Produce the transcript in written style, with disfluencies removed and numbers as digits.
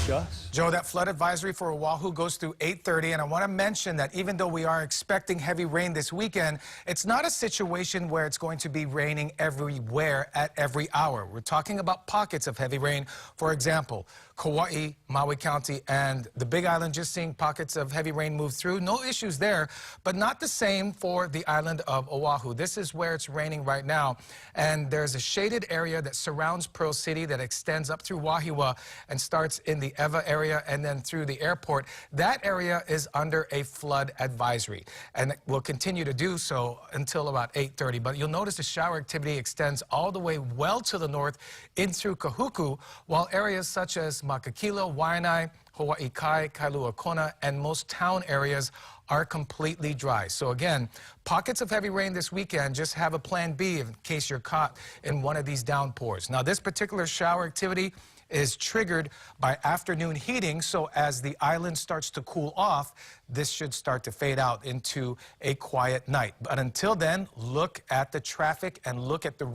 Gus? Joe, that flood advisory for Oahu goes through 8:30, and I want to mention that even though we are expecting heavy rain this weekend, it's not a situation where it's going to be raining everywhere at every hour. We're talking about pockets of heavy rain. For example, Kauai, Maui County, and the Big Island just seeing pockets of heavy rain move through. No issues there, but not the same for the island of Oahu. This is where it's raining right now, and there's a shaded area that surrounds Pearl City that extends up through Wahiawa and starts in the Ewa area and then through the airport. That area is under a flood advisory, and it will continue to do so until about 8:30. But you'll notice the shower activity extends all the way well to the north in through Kahuku, while areas such as Makakilo, Waianae, Hawaii Kai, Kailua Kona, and most town areas are completely dry. So again, pockets of heavy rain this weekend. Just have a plan B in case you're caught in one of these downpours. Now, this particular shower activity is triggered by afternoon heating, so as the island starts to cool off, this should start to fade out into a quiet night. But until then, look at the traffic and look at the